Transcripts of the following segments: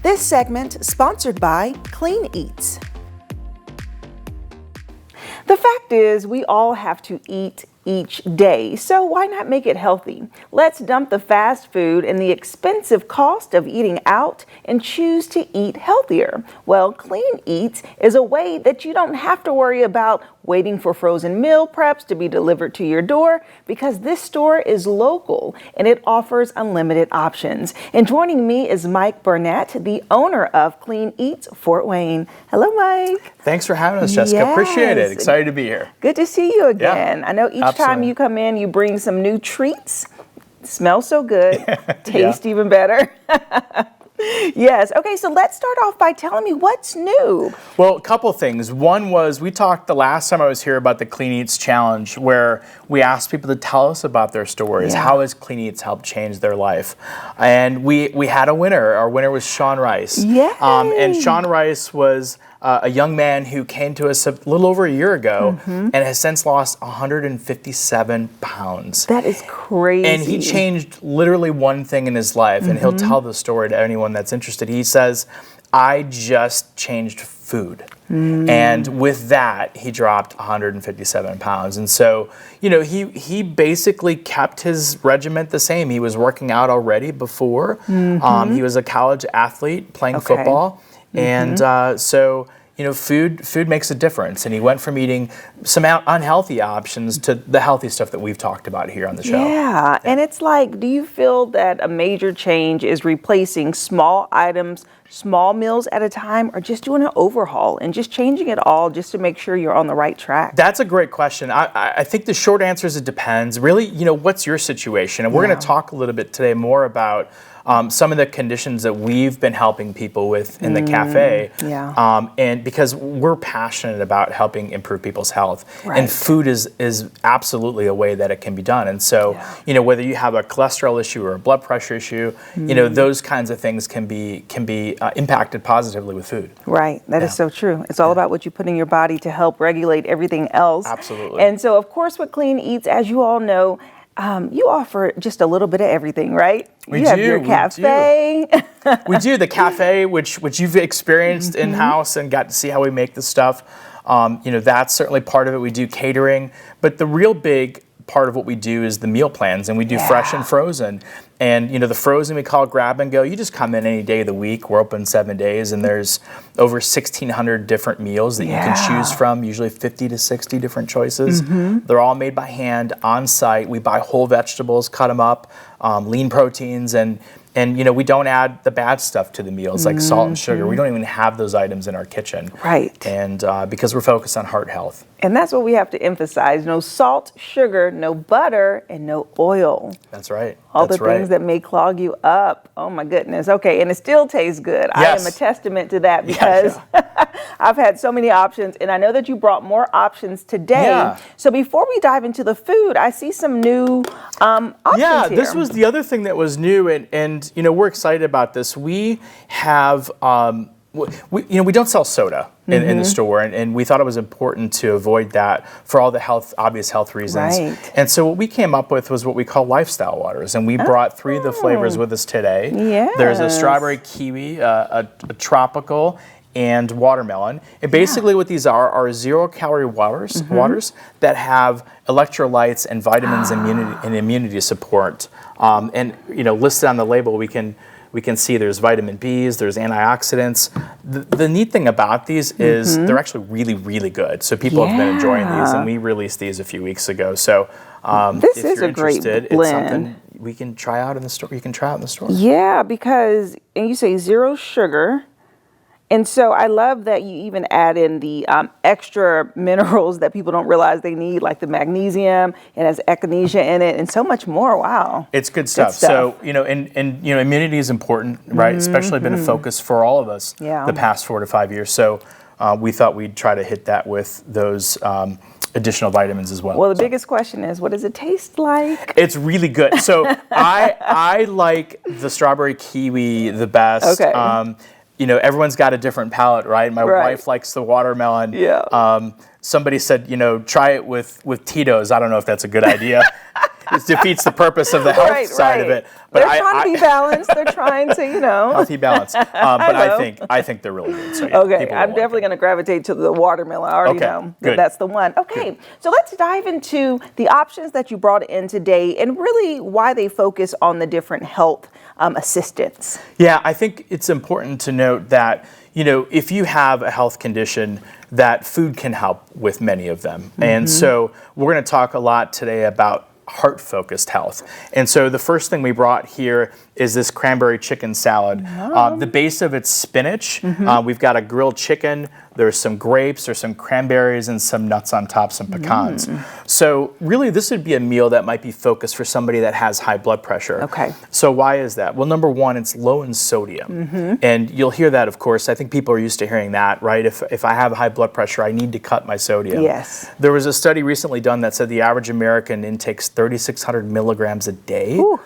This segment sponsored by Clean Eatz. The fact is, we all have to eat each day, so why not make it healthy? Let's dump the fast food and the expensive cost of eating out and choose to eat healthier. Well, Clean Eatz is a way that you don't have to worry about waiting for frozen meal preps to be delivered to your door, because this store is local and it offers unlimited options. And joining me is Mike Barnett, the owner of Clean Eatz Fort Wayne. Hello, Mike. Thanks for having us, Jessica. Yes. Appreciate it. Excited to be here. Good to see you again. Yeah, I know each time you come in, you bring some new treats. Smell so good. Taste even better. Yes. Okay, so let's start off by telling me what's new. Well, a couple things. One was, we talked the last time I was here about the Clean Eatz Challenge, where we asked people to tell us about their stories. Yeah. How has Clean Eatz helped change their life? And we had a winner. Our winner was Sean Rice. Yay. And Sean Rice was a young man who came to us a little over a year ago and has since lost 157 pounds. That is crazy. And he changed literally one thing in his life, and he'll tell the story to anyone that's interested. He says, I just changed food. And with that, he dropped 157 pounds. And so, you know, he basically kept his regimen the same. He was working out already before. He was a college athlete playing football. And so, you know, food makes a difference. And he went from eating some unhealthy options to the healthy stuff that we've talked about here on the show. Yeah. And it's like, do you feel that a major change is replacing small items, small meals at a time, or just doing an overhaul and just changing it all just to make sure you're on the right track? That's a great question. I think the short answer is it depends. Really, you know, what's your situation? And we're going to talk a little bit today more about some of the conditions that we've been helping people with in the cafe. And because we're passionate about helping improve people's health. And food is absolutely a way that it can be done. And so, you know, whether you have a cholesterol issue or a blood pressure issue, you know, those kinds of things can be impacted positively with food. Right. That is so true. It's all about what you put in your body to help regulate everything else. Absolutely. And so, of course, with Clean Eatz, as you all know, you offer just a little bit of everything, right? You have your cafe. We do. The cafe, which you've experienced in-house and got to see how we make the stuff. You know, that's certainly part of it. We do catering. But the real big part of what we do is the meal plans, and we do fresh and frozen. And, you know, the frozen we call grab and go. You just come in any day of the week. We're open 7 days, and there's over 1,600 different meals that you can choose from, usually 50 to 60 different choices. They're all made by hand, on site. We buy whole vegetables, cut them up, lean proteins, and you know, we don't add the bad stuff to the meals like salt and sugar. We don't even have those items in our kitchen. Right. And because we're focused on heart health. And that's what we have to emphasize. No salt, sugar, no butter, and no oil. That's right. All the things that may clog you up. Oh my goodness. Okay, and it still tastes good. I am a testament to that because I've had so many options, and I know that you brought more options today. So before we dive into the food, I see some new options here. This was the other thing that was new, and you know, we're excited about this. We have we don't sell soda in the store, and we thought it was important to avoid that for all the obvious health reasons. And so what we came up with was what we call Lifestyle Waterz, and we brought 3 of the flavors with us today. There's a strawberry kiwi, a tropical, and watermelon. And basically what these are 0-calorie waters that have electrolytes and vitamins and immunity support. And you know, listed on the label, we can see there's vitamin B's, there's antioxidants. The neat thing about these is they're actually really, really good. So people have been enjoying these, and we released these a few weeks ago. So this if is you're a great interested, blend. It's something we can try out in the store. You can try out in the store. Yeah, because, and you say 0 sugar. And so I love that you even add in the extra minerals that people don't realize they need, like the magnesium. It has echinacea in it and so much more. Wow. It's good stuff. So, you know, and you know, immunity is important, right? Especially been a focus for all of us the past 4 to 5 years. So we thought we'd try to hit that with those additional vitamins as well. Well, the biggest question is, what does it taste like? It's really good. So I like the strawberry kiwi the best. Okay. You know, everyone's got a different palate, right? My wife likes the watermelon. somebody said, try it with Tito's. I don't know if that's a good idea. It defeats the purpose of the health side of it. But they're trying to be balanced. They're trying to, healthy balance. But I think they're really good. So, yeah, okay, I'm definitely going to gravitate to the watermelon. I already know that that's the one. Okay, good. So let's dive into the options that you brought in today and really why they focus on the different health assistance. Yeah, I think it's important to note that, if you have a health condition, that food can help with many of them. And so we're going to talk a lot today about heart-focused health. And so the first thing we brought here is this cranberry chicken salad. The base of it's spinach. We've got a grilled chicken. There's some grapes, there's some cranberries, and some nuts on top, some pecans. So really, this would be a meal that might be focused for somebody that has high blood pressure. Okay. So why is that? Well, number one, it's low in sodium. And you'll hear that, of course. I think people are used to hearing that, right? If I have high blood pressure, I need to cut my sodium. Yes. There was a study recently done that said the average American intakes 3,600 milligrams a day. Ooh.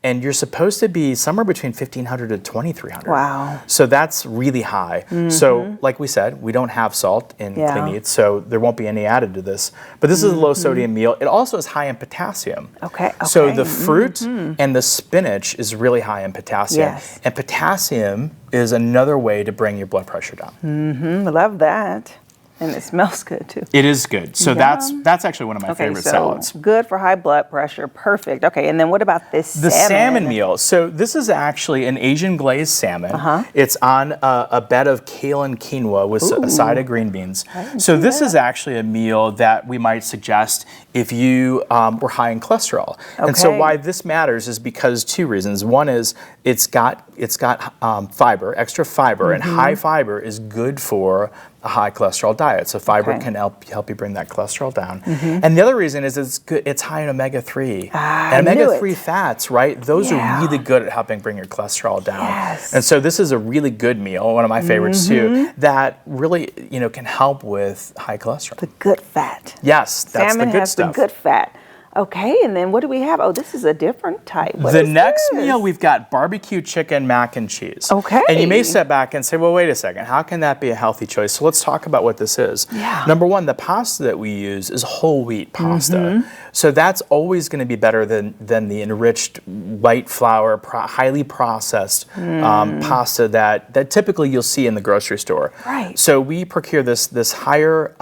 And you're supposed to be somewhere between 1,500 to 2,300. Wow. So that's really high. So like we said, we don't have salt in Clean Eatz, so there won't be any added to this. But this is a low sodium meal. It also is high in potassium. Okay. So the fruit and the spinach is really high in potassium. Yes. And potassium is another way to bring your blood pressure down. I love that. And it smells good too. It is good. So that's actually one of my favorite salads. Good for high blood pressure. Perfect. Okay, and then what about this salmon? The salmon meal. So this is actually an Asian glazed salmon. It's on a bed of kale and quinoa with a side of green beans. So this is actually a meal that we might suggest if you were high in cholesterol. And so why this matters is because two reasons. One is it's got fiber, extra fiber, and high fiber is good for a high cholesterol diet. So fiber can help you bring that cholesterol down. And the other reason is it's good. It's high in omega-3. And omega-3 fats, right? Those are really good at helping bring your cholesterol down. Yes. And so this is a really good meal, one of my favorites too, that really, can help with high cholesterol. The good fat. Yes, that's Salmon the good has stuff. the good fat. Okay, and then what do we have? Oh, this is a different type. What the is next this? meal, we've got barbecue chicken mac and cheese. Okay. And you may sit back and say, well, wait a second. How can that be a healthy choice? So let's talk about what this is. Yeah. Number one, the pasta that we use is whole wheat pasta. So that's always going to be better than the enriched white flour, highly processed pasta that typically you'll see in the grocery store. Right. So we procure this higher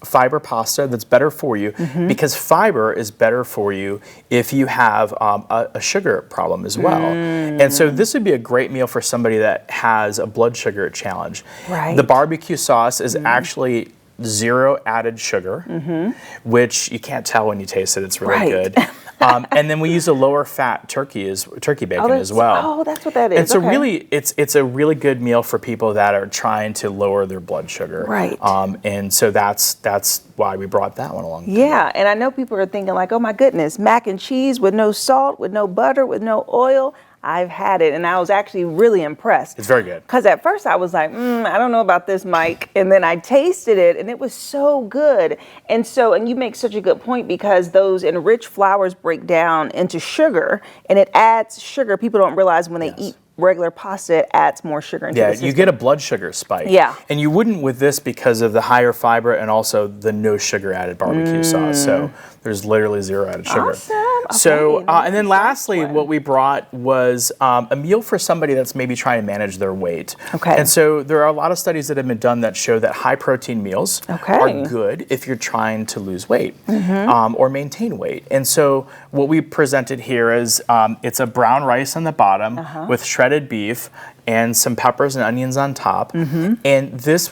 fiber pasta that's better for you because fiber is better for you if you have a sugar problem as well. And so this would be a great meal for somebody that has a blood sugar challenge. Right. The barbecue sauce is actually 0 added sugar, which you can't tell when you taste it. It's really good. And then we use a lower fat turkey bacon as well. Oh, that's what that is. And so really, it's a really good meal for people that are trying to lower their blood sugar. Right. And so that's why we brought that one along. Yeah, and I know people are thinking like, oh my goodness, mac and cheese with no salt, with no butter, with no oil. I've had it, and I was actually really impressed. It's very good. Because at first I was like, I don't know about this, Mike. And then I tasted it, and it was so good. And you make such a good point because those enriched flours break down into sugar, and it adds sugar. People don't realize when they eat regular pasta, it adds more sugar into the system. You get a blood sugar spike. Yeah. And you wouldn't with this because of the higher fiber and also the no sugar added barbecue sauce. So there's literally 0 added sugar. Awesome. Okay, So, and then lastly, what we brought was a meal for somebody that's maybe trying to manage their weight. Okay. And so there are a lot of studies that have been done that show that high protein meals are good if you're trying to lose weight or maintain weight. And so what we presented here is it's a brown rice on the bottom with shredded beef and some peppers and onions on top. And this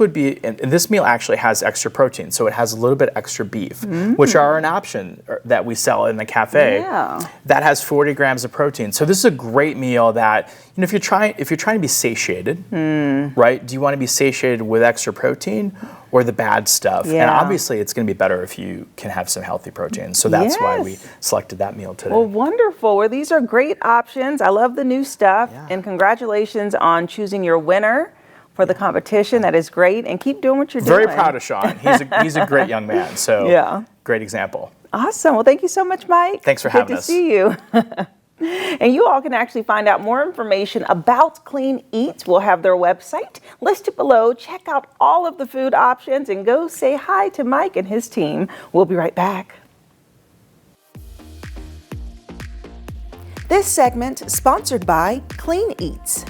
meal actually has extra protein, so it has a little bit extra beef, which are an option that we sell in the cafe. That has 40 grams of protein. So this is a great meal that, if you're trying to be satiated, right? Do you want to be satiated with extra protein or the bad stuff? And obviously it's going to be better if you can have some healthy protein. So that's why we selected that meal today. Well, wonderful. Well, these are great options. I love the new stuff. And congratulations on choosing your winner for the competition. That is great. And keep doing what you're doing. Very proud of Sean. He's a great young man. So great example. Awesome. Well, thank you so much, Mike. Thanks for having us. Good to see you. And you all can actually find out more information about Clean Eatz. We'll have their website listed below. Check out all of the food options and go say hi to Mike and his team. We'll be right back. This segment sponsored by Clean Eatz.